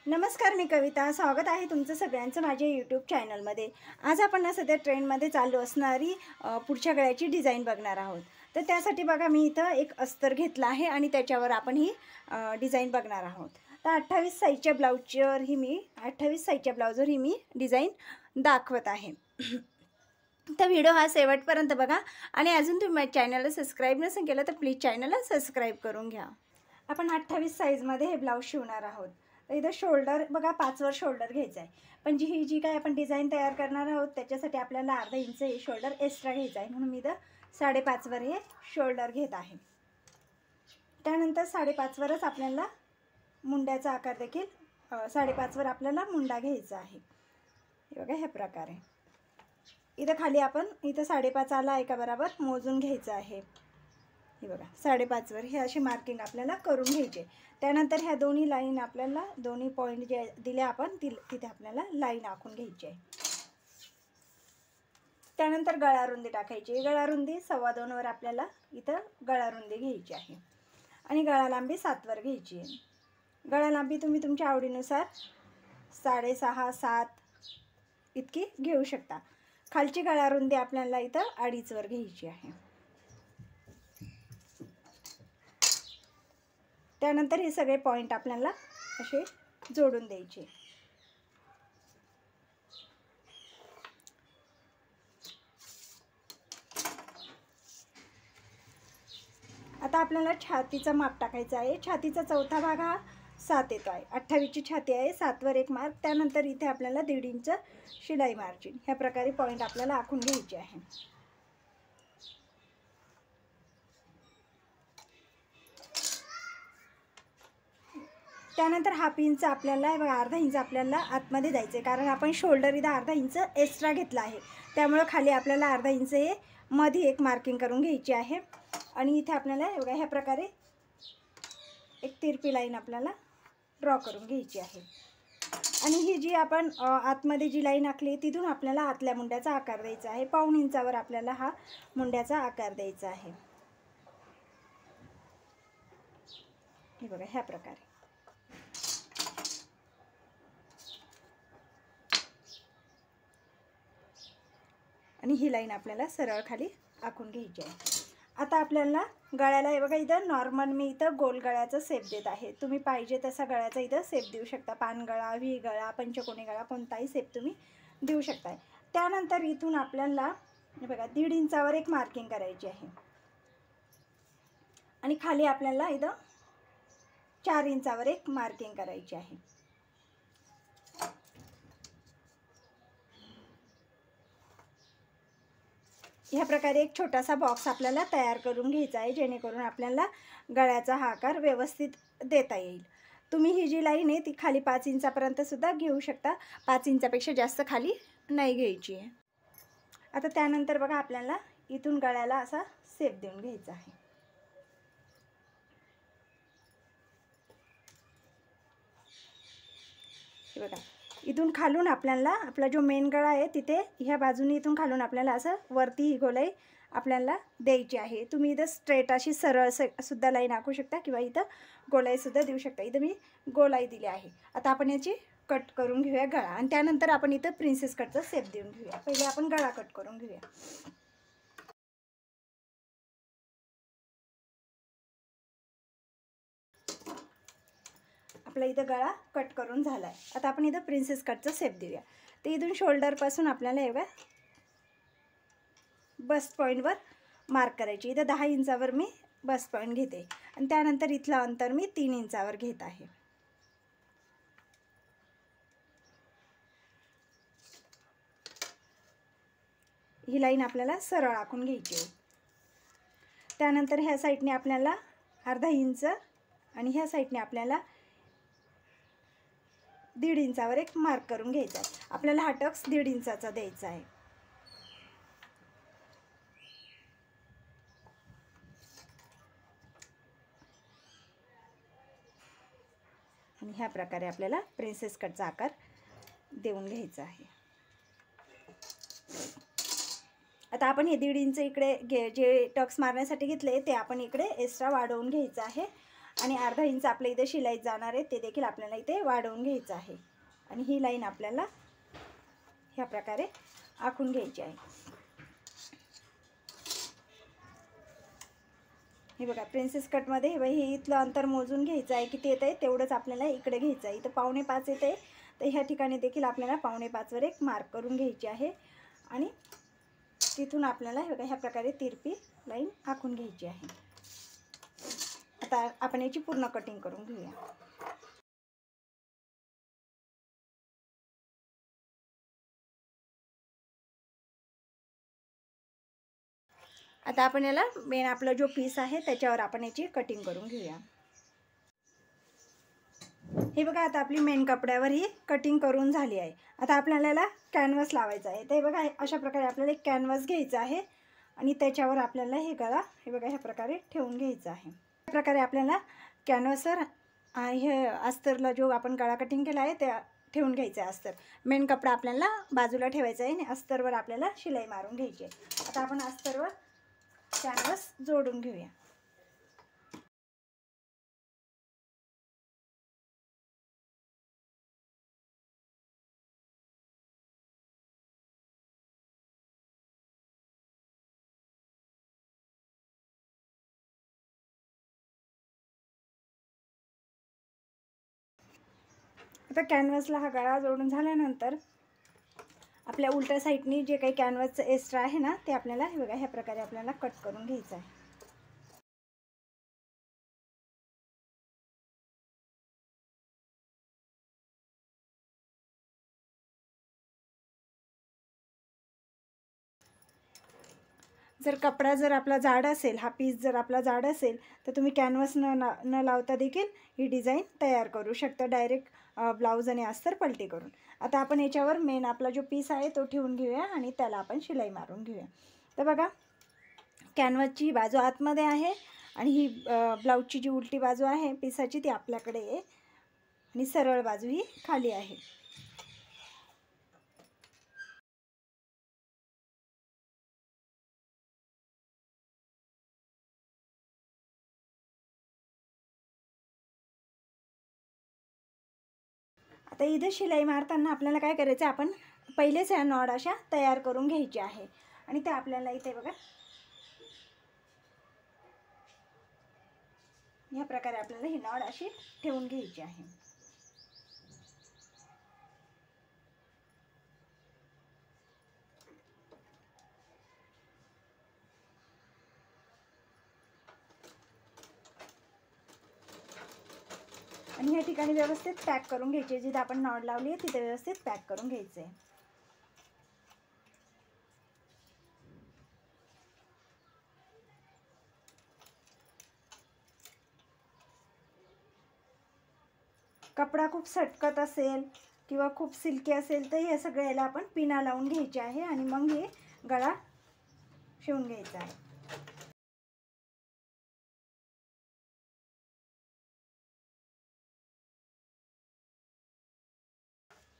नमस्कार, मी कविता. स्वागत आहे तुमचं सगळ्यांचं माझ्या यूट्यूब चॅनलमध्ये. आज आपण ना सध्या ट्रेंडमध्ये चालू असणारी पुढच्या गळ्याची डिझाईन बघणार आहोत. तर त्यासाठी बघा, मी इथं एक अस्तर घेतला आहे आणि त्याच्यावर आपण ही डिझाईन बघणार आहोत. तर 28 साईजच्या ब्लाऊजवर ही मी डिझाईन दाखवत आहे. तर व्हिडिओ हा शेवटपर्यंत बघा आणि अजून तुम्ही माझ्या चॅनलला सबस्क्राईब नसेल केलं तर प्लीज चॅनलला सबस्क्राईब करून घ्या. आपण 28 साईजमध्ये हे ब्लाऊज शिवणार आहोत. तर इथं शोल्डर बघा, 5वर शोल्डर घ्यायचा आहे. पण जी काय आपण डिझाईन तयार करणार आहोत त्याच्यासाठी आपल्याला अर्धा इंच हे शोल्डर एक्स्ट्रा घ्यायचं आहे, म्हणून मी इथं 5.5वर हे शोल्डर घेत आहे. त्यानंतर 5.5वरच आपल्याला मुंड्याचा आकार देखील 5.5वर आपल्याला मुंडा घ्यायचा आहे. हे बघा, ह्या प्रकारे इथं खाली आपण इथं 5.5 आला आहे का बरोबर मोजून घ्यायचं आहे. हे बघा, 5.5वर हे अशी मार्किंग आपल्याला करून घ्यायचे. त्यानंतर ह्या दोन्ही लाईन आपल्याला दोन्ही पॉईंट जे दिले आपण तिथे आपल्याला लाईन आखून घ्यायची आहे. त्यानंतर गळारुंदी टाकायची. गळारुंदी 2.25वर आपल्याला इथं गळारुंदी घ्यायची आहे आणि गळा लांबी 7वर घ्यायची आहे. गळा लांबी तुम्ही तुमच्या आवडीनुसार 6.5 7 इतकी घेऊ शकता. खालची गळारुंदी आपल्याला इथं 2.5वर घ्यायची आहे. त्यानंतर हे सगळे पॉईंट आपल्याला असे जोडून द्यायचे. आता आपल्याला छातीचा माप टाकायचा आहे. छातीचा चौथा भाग हा 7 येतो आहे. 28ची छाती आहे, 7वर एक मार्क. त्यानंतर इथे आपल्याला 1.5 इंच शिलाई मार्जिन. ह्या प्रकारे पॉईंट आपल्याला आखून घ्यायचे आहे. त्यानंतर हाफ इंच आपल्याला अर्धा इंच आपल्याला आतमध्ये जायचं आहे, कारण आपण शोल्डर इथं अर्धा इंच एक्स्ट्रा घेतला आहे. त्यामुळं खाली आपल्याला अर्धा इंच हे मध्ये एक मार्किंग करून घ्यायची आहे. आणि इथे आपल्याला बघा, ह्या प्रकारे एक तिरपी लाईन आपल्याला ड्रॉ करून घ्यायची आहे. आणि ही जी आपण आतमध्ये जी लाईन आखली तिथून आपल्याला आतल्या मुंड्याचा आकार द्यायचा आहे. 1.25 इंचावर आपल्याला हा मुंड्याचा आकार द्यायचा आहे. हे बघा, ह्या प्रकारे. आणि ही लाईन आपल्याला सरळ खाली आखून घ्यायची आहे. आता आपल्याला गळ्याला हे बघा, इथं नॉर्मल मी इथं गोल गळ्याचा शेप देत आहे. तुम्ही पाहिजे तसा गळ्याचा इथं शेप देऊ शकता. पानगळा, व्ही गळा, पंचकोनी गळा, कोणताही शेप तुम्ही देऊ शकता. त्यानंतर इथून आपल्याला हे बघा 1.5 इंचावर एक मार्किंग करायची आहे आणि खाली आपल्याला इथं 4 इंचावर एक मार्किंग करायची आहे. ह्या प्रकारे एक छोटासा बॉक्स आपल्याला तयार करून घ्यायचा आहे, जेणेकरून आपल्याला गळ्याचा हा आकार व्यवस्थित देता येईल. तुम्ही ही जी लाईन आहे ती खाली 5 इंचापर्यंत सुद्धा घेऊ शकता. 5 इंचापेक्षा जास्त खाली नाही घ्यायची आहे. आता त्यानंतर बघा, आपल्याला इथून गळ्याला असा शेप देऊन घ्यायचा आहे. हे बघा, इथून खालून आपल्याला आपला जो मेन गळा आहे तिथे ह्या बाजूने इथून खालून आपल्याला असं वरती ही गोलाई आपल्याला द्यायची आहे. तुम्ही इथं स्ट्रेट अशी सरळ सुद्धा लाईन आखू शकता किंवा इथं गोलाईसुद्धा देऊ शकता. इथं मी गोलाई दिली आहे. आता आपण याची कट करून घेऊया गळा आणि त्यानंतर आपण इथं प्रिन्सेस कटचा शेप देऊन घेऊया. पहिले आपण गळा कट करून घेऊया. आपला इथं गळा कट करून झाला आहे. आता आपण इथं प्रिन्सेस कटचा शेप देऊया. तर इथून शोल्डरपासून आपल्याला एवढ्या बस्ट पॉईंटवर मार्क करायची. इथं 10 इंचावर मी बस्ट पॉईंट घेते आणि त्यानंतर इथलं अंतर मी 3 इंचावर घेत आहे. ही लाईन आपल्याला सरळ आखून घ्यायची आहे. त्यानंतर ह्या साईडने आपल्याला अर्धा इंच आणि ह्या साईडने आपल्याला 1.5 इंचावर एक मार्क करून घ्यायचा आहे. आपल्याला हा टक्स 1.5 इंचाचा द्यायचा आहे. आणि ह्या प्रकारे आपल्याला प्रिन्सेस कटचा आकार देऊन घ्यायचा आहे. आता आपण हे 1.5 इंच इकडे जे टक्स मारण्यासाठी घेतले ते आपण इकडे एक्स्ट्रा वाढवून घ्यायचं आहे आणि अर्धा इंच आपल्या इथे शिलाई जाणार आहे ते देखील आपल्याला इथे वाढवून घ्यायचं आहे. आणि ही लाईन आपल्याला ह्या प्रकारे आखून घ्यायची आहे. हे बघा प्रिन्सेस कटमध्ये हे इथलं अंतर मोजून घ्यायचं आहे. किती येतं आहे तेवढंच आपल्याला इकडे घ्यायचं आहे. इथं 5.25 येतं आहे, तर ह्या ठिकाणी देखील आपल्याला 5.25वर एक मार्क करून घ्यायची आहे. आणि तिथून आपल्याला हे बघा ह्या प्रकारे तिरपी लाईन आखून घ्यायची आहे. आता आपण याची पूर्ण कटिंग करून घेऊया. आता आपण याला मेन आपला जो पीस आहे त्याच्यावर आपण याची कटिंग करून घेऊया. हे बघा आता आपली मेन कपड्यावर ही कटिंग करून झाली आहे. आता आपल्याला याला कॅनव्हास लावायचा आहे. ते बघा अशा प्रकारे आपल्याला एक कॅनव्हास घ्यायचा आहे आणि त्याच्यावर आपल्याला हे गळा हे बघा ह्या प्रकारे ठेवून घ्यायचं आहे. या प्रकारे आपल्याला कॅनव्हासवर हे अस्तरला जो आपण गळा कटिंग केला आहे त्या ठेवून घ्यायचं आहे. अस्तर मेन कपडा आपल्याला बाजूला ठेवायचा आहे आणि अस्तरवर आपल्याला शिलाई मारून घ्यायची आहे. आता आपण अस्तरवर कॅनव्हास जोडून घेऊया. आता कॅनव्हासला हा गळा जोडून झाल्यानंतर आपल्या उलट्या साईडनी जे काही कॅनव्हासचं एक्स्ट्रा आहे ना ते आपल्याला हे बघा ह्या प्रकारे आपल्याला कट करून घ्यायचं आहे. जर कपडा जर आपला जाड असेल, हा पीस जर आपला जाड असेल तर तुम्ही कॅनव्हास न लावता देखील ही डिझाईन तयार करू शकता डायरेक्ट ब्लाऊज आणि अस्तर पलटी करून. आता आपण याच्यावर मेन आपला जो पीस आहे तो ठेवून घेऊया आणि त्याला आपण शिलाई मारून घेऊया. तर बघा कॅनव्हासची बाजू आतमध्ये आहे आणि ही ब्लाऊजची जी उलटी बाजू आहे पीसाची ती आपल्याकडे आहे आणि सरळ बाजू ही खाली आहे. आता इथे शिलाई मारताना आपल्याला काय करायचं आहे, आपण पहिलेच ह्या नॉड अशा तयार करून घ्यायची आहे आणि ते आपल्याला इथे बघा ह्या प्रकारे आपल्याला ही नॉड अशी ठेवून घ्यायची आहे. आणि ह्या ठिकाणी व्यवस्थित पॅक करून घ्यायचे. जिथे आपण नॉड लावली आहे तिथे व्यवस्थित पॅक करून घ्यायचे. कपडा खूप सटकत असेल किंवा खूप सिल्की असेल तर हे सगळ्याला आपण पिना लावून घ्यायचे आहे आणि मग हे गळा शिवून घ्यायचा आहे.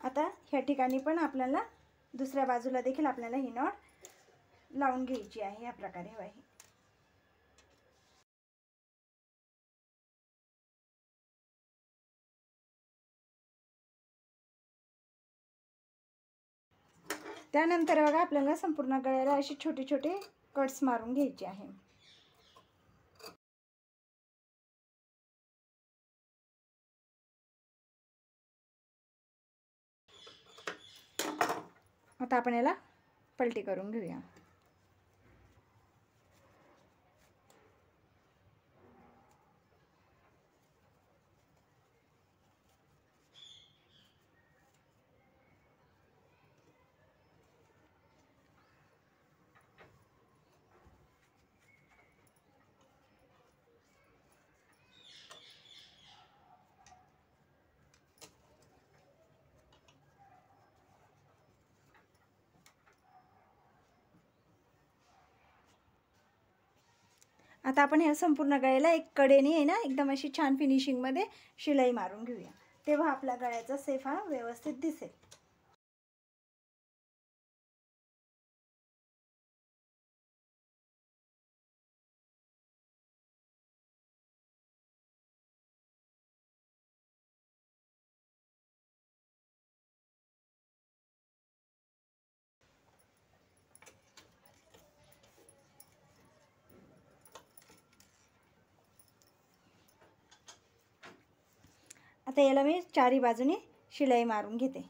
आता ह्या ठिकाणी पण आपल्याला दुसऱ्या बाजूला देखील आपल्याला ही नॉट लावून घ्यायची आहे. या प्रकारे आहे. त्यानंतर बघा आपल्याला संपूर्ण गळ्याला असे छोटे छोटे कट्स मारून घ्यायचे आहे. आता आपण याला पलटी करून घेऊया. आता आपण ह्या संपूर्ण गळ्याला एक कडेने आहे ना एकदम अशी छान फिनिशिंगमध्ये शिलाई मारून घेऊया. तेव्हा आपल्या गळ्याचा सेफ हा व्यवस्थित दिसेल. आता याला मी चारी बाजूने शिलाई मारून घेते.